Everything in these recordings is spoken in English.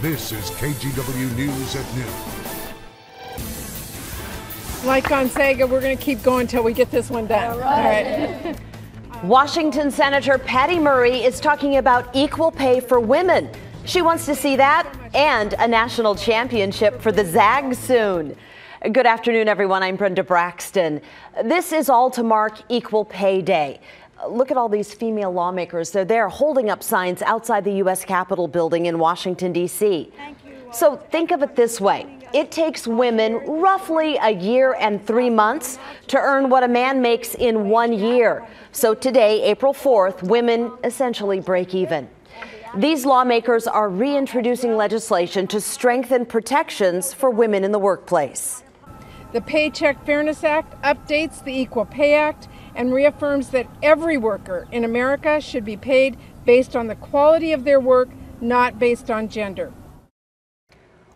This is KGW News at noon. Like Gonzaga, we're going to keep going until we get this one done. All right. Washington Senator Patty Murray is talking about equal pay for women. She wants to see that and a national championship for the Zags soon. Good afternoon, everyone. I'm Brenda Braxton. This is all to mark Equal Pay Day. Look at all these female lawmakers. They're there holding up signs outside the U.S. Capitol building in Washington, D.C. So think of it this way. It takes women roughly a year and 3 months to earn what a man makes in 1 year. So today, April 4th, women essentially break even. These lawmakers are reintroducing legislation to strengthen protections for women in the workplace. The Paycheck Fairness Act updates the Equal Pay Act and reaffirms that every worker in America should be paid based on the quality of their work, not based on gender.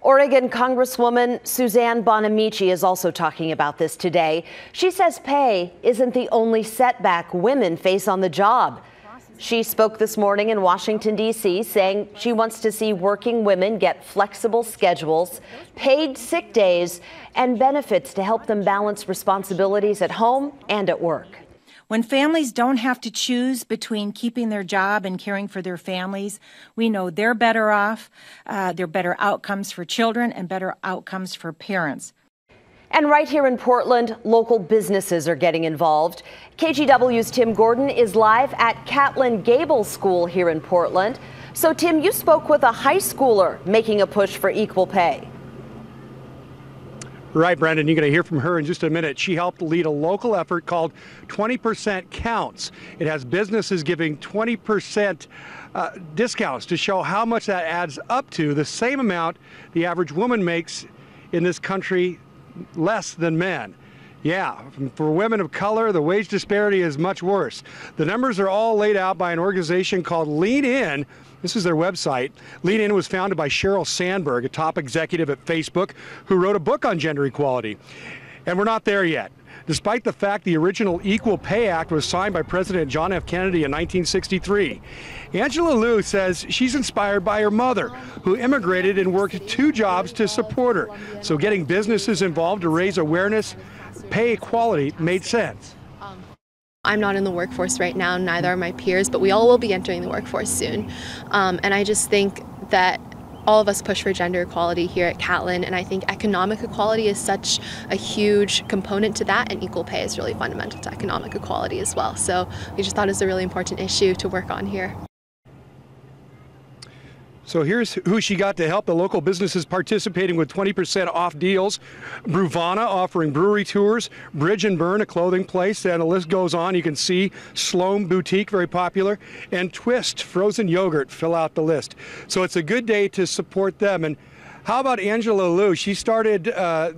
Oregon Congresswoman Suzanne Bonamici is also talking about this today. She says pay isn't the only setback women face on the job. She spoke this morning in Washington, D.C., saying she wants to see working women get flexible schedules, paid sick days, and benefits to help them balance responsibilities at home and at work. When families don't have to choose between keeping their job and caring for their families, we know they're better off, there are better outcomes for children and better outcomes for parents. And right here in Portland, local businesses are getting involved. KGW's Tim Gordon is live at Catlin Gable School here in Portland. So, Tim, you spoke with a high schooler making a push for equal pay. Right, Brendan, you're going to hear from her in just a minute. She helped lead a local effort called 20% Counts. It has businesses giving 20% discounts to show how much that adds up to, the same amount the average woman makes in this country, less than men. Yeah, for women of color, the wage disparity is much worse. The numbers are all laid out by an organization called Lean In. This is their website. Lean In was founded by Sheryl Sandberg, a top executive at Facebook, who wrote a book on gender equality. And we're not there yet. Despite the fact the original Equal Pay Act was signed by President John F. Kennedy in 1963. Angela Liu says she's inspired by her mother, who immigrated and worked 2 jobs to support her. So getting businesses involved to raise awareness, pay equality made sense. I'm not in the workforce right now, neither are my peers, but we all will be entering the workforce soon. And I just think that all of us push for gender equality here at Catlin, and I think economic equality is such a huge component to that, and equal pay is really fundamental to economic equality as well. So we just thought it was a really important issue to work on here. So here's who she got to help: the local businesses participating with 20% off deals, Bruvana offering brewery tours, Bridge and Burn, a clothing place, and the list goes on. You can see Sloan Boutique, very popular, and Twist frozen yogurt fill out the list. So it's a good day to support them. And how about Angela Liu? She started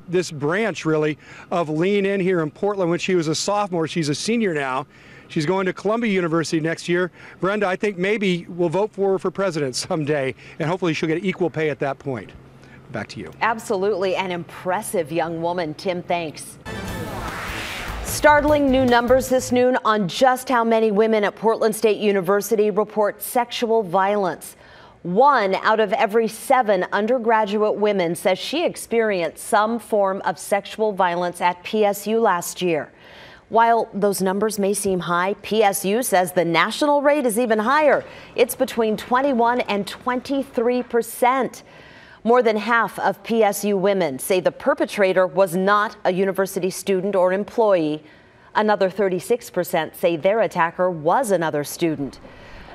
this branch, really, of Lean In here in Portland when she was a sophomore. She's a senior now. She's going to Columbia University next year. Brenda, I think maybe we'll vote for her for president someday, and hopefully she'll get equal pay at that point. Back to you. Absolutely. An impressive young woman. Tim, thanks. Startling new numbers this noon on just how many women at Portland State University report sexual violence. 1 out of every 7 undergraduate women says she experienced some form of sexual violence at PSU last year. While those numbers may seem high, PSU says the national rate is even higher. It's between 21 and 23%. More than half of PSU women say the perpetrator was not a university student or employee. Another 36% say their attacker was another student.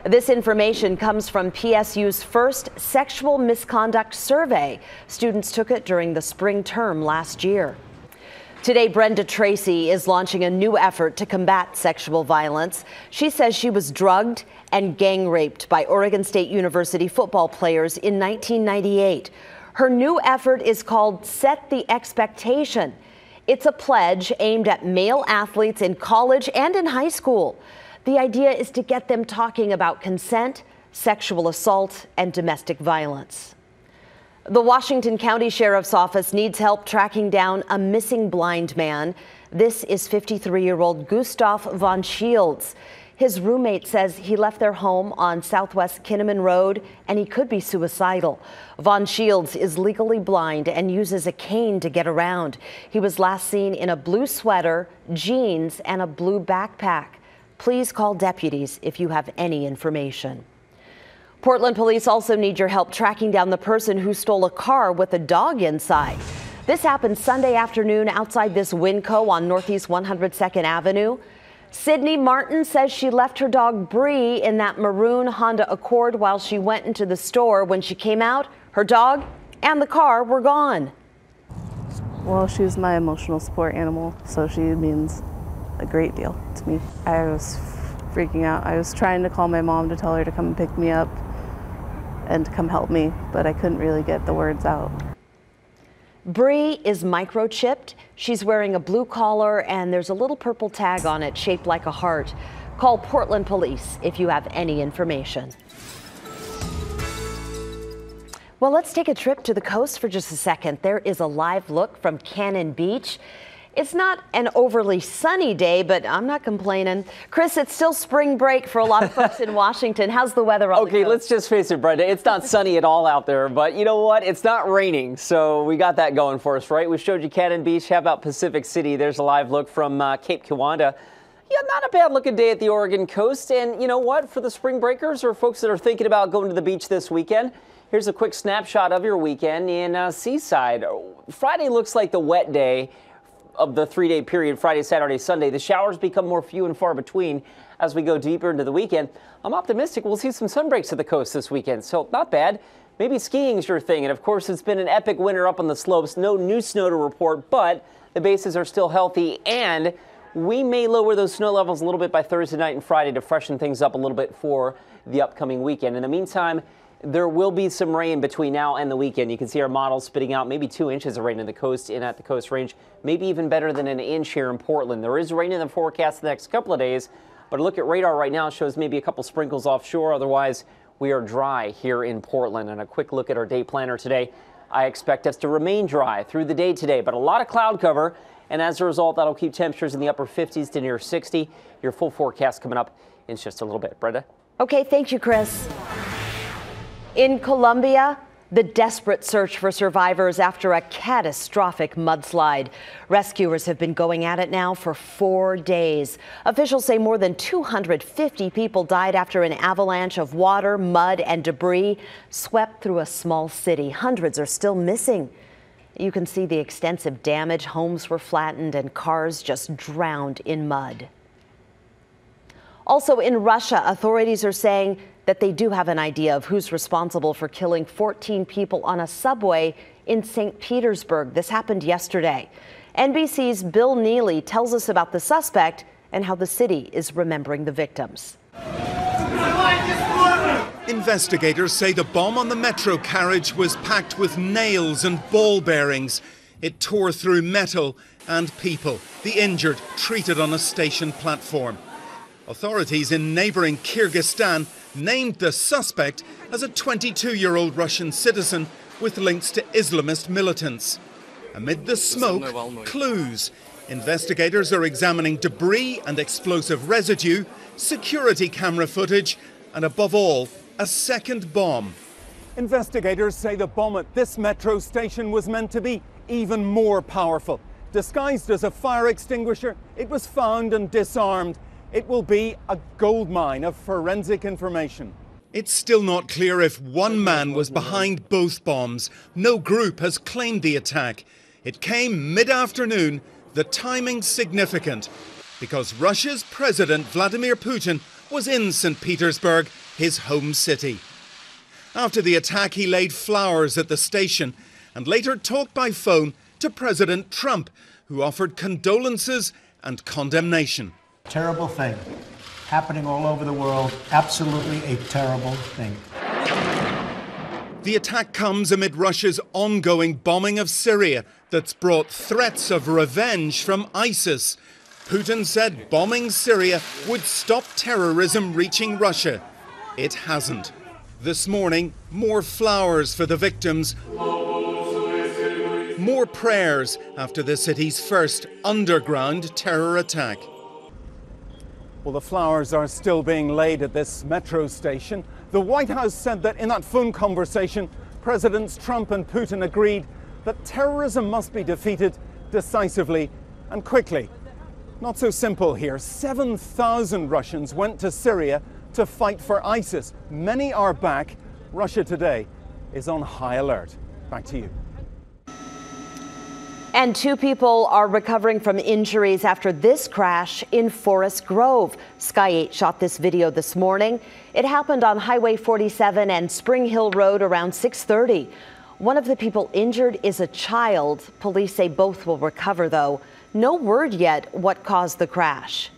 This information comes from PSU's first sexual misconduct survey. Students took it during the spring term last year. Today, Brenda Tracy is launching a new effort to combat sexual violence. She says she was drugged and gang raped by Oregon State University football players in 1998. Her new effort is called Set the Expectation. It's a pledge aimed at male athletes in college and in high school. The idea is to get them talking about consent, sexual assault, and domestic violence. The Washington County Sheriff's Office needs help tracking down a missing blind man. This is 53-year-old Gustav von Shields. His roommate says he left their home on Southwest Kinnaman Road and he could be suicidal. Vaughn Shields is legally blind and uses a cane to get around. He was last seen in a blue sweater, jeans, and a blue backpack. Please call deputies if you have any information. Portland police also need your help tracking down the person who stole a car with a dog inside. This happened Sunday afternoon outside this Winco on Northeast 102nd Avenue. Sydney Martin says she left her dog Bree in that maroon Honda Accord while she went into the store. When she came out, her dog and the car were gone. Well, she's my emotional support animal, so she means a great deal to me. I was freaking out. I was trying to call my mom to tell her to come and pick me up and to come help me, but I couldn't really get the words out. Bree is microchipped. She's wearing a blue collar and there's a little purple tag on it shaped like a heart. Call Portland Police if you have any information. Well, let's take a trip to the coast for just a second. There is a live look from Cannon Beach. It's not an overly sunny day, but I'm not complaining. Chris, it's still spring break for a lot of folks in Washington. How's the weather on the coast? Let's just face it, Brenda. It's not sunny at all out there, but you know what? It's not raining, so we got that going for us, right? We showed you Cannon Beach. How about Pacific City? There's a live look from Cape Kiwanda. Yeah, not a bad looking day at the Oregon coast. And you know what? For the spring breakers or folks that are thinking about going to the beach this weekend, here's a quick snapshot of your weekend in Seaside. Friday looks like the wet day of the 3-day period, Friday, Saturday, Sunday. The showers become more few and far between as we go deeper into the weekend. I'm optimistic we'll see some sun breaks at the coast this weekend, so not bad. Maybe skiing's your thing, and of course it's been an epic winter up on the slopes. No new snow to report, but the bases are still healthy, and we may lower those snow levels a little bit by Thursday night and Friday to freshen things up a little bit for the upcoming weekend. In the meantime, there will be some rain between now and the weekend. You can see our models spitting out maybe 2 inches of rain in the coast and at the coast range, maybe even better than an inch here in Portland. There is rain in the forecast the next couple of days, but a look at radar right now shows maybe a couple sprinkles offshore. Otherwise, we are dry here in Portland. And a quick look at our day planner today. I expect us to remain dry through the day today, but a lot of cloud cover. And as a result, that'll keep temperatures in the upper 50s to near 60. Your full forecast coming up in just a little bit. Brenda? Okay, thank you, Chris. In Colombia, the desperate search for survivors after a catastrophic mudslide. Rescuers have been going at it now for 4 days. Officials say more than 250 people died after an avalanche of water, mud, and debris swept through a small city. Hundreds are still missing. You can see the extensive damage. Homes were flattened and cars just drowned in mud. Also in Russia, authorities are saying that they do have an idea of who's responsible for killing 14 people on a subway in St. Petersburg. This happened yesterday. NBC's Bill Neely tells us about the suspect and how the city is remembering the victims. Investigators say the bomb on the metro carriage was packed with nails and ball bearings. It tore through metal and people, the injured treated on a station platform. Authorities in neighbouring Kyrgyzstan named the suspect as a 22-year-old Russian citizen with links to Islamist militants. Amid the smoke, clues. Investigators are examining debris and explosive residue, security camera footage, and above all, a second bomb. Investigators say the bomb at this metro station was meant to be even more powerful. Disguised as a fire extinguisher, it was found and disarmed. It will be a goldmine of forensic information. It's still not clear if one man was behind both bombs. No group has claimed the attack. It came mid-afternoon, the timing significant, because Russia's President Vladimir Putin was in St. Petersburg, his home city. After the attack, he laid flowers at the station and later talked by phone to President Trump, who offered condolences and condemnation. Terrible thing happening all over the world. Absolutely a terrible thing. The attack comes amid Russia's ongoing bombing of Syria that's brought threats of revenge from ISIS. Putin said bombing Syria would stop terrorism reaching Russia. It hasn't. This morning, more flowers for the victims. More prayers after the city's first underground terror attack. Well, the flowers are still being laid at this metro station. The White House said that in that phone conversation, Presidents Trump and Putin agreed that terrorism must be defeated decisively and quickly. Not so simple here. 7,000 Russians went to Syria to fight for ISIS. Many are back. Russia today is on high alert. Back to you. And 2 people are recovering from injuries after this crash in Forest Grove. Sky 8 shot this video this morning. It happened on Highway 47 and Spring Hill Road around 6:30. One of the people injured is a child. Police say both will recover, though. No word yet what caused the crash.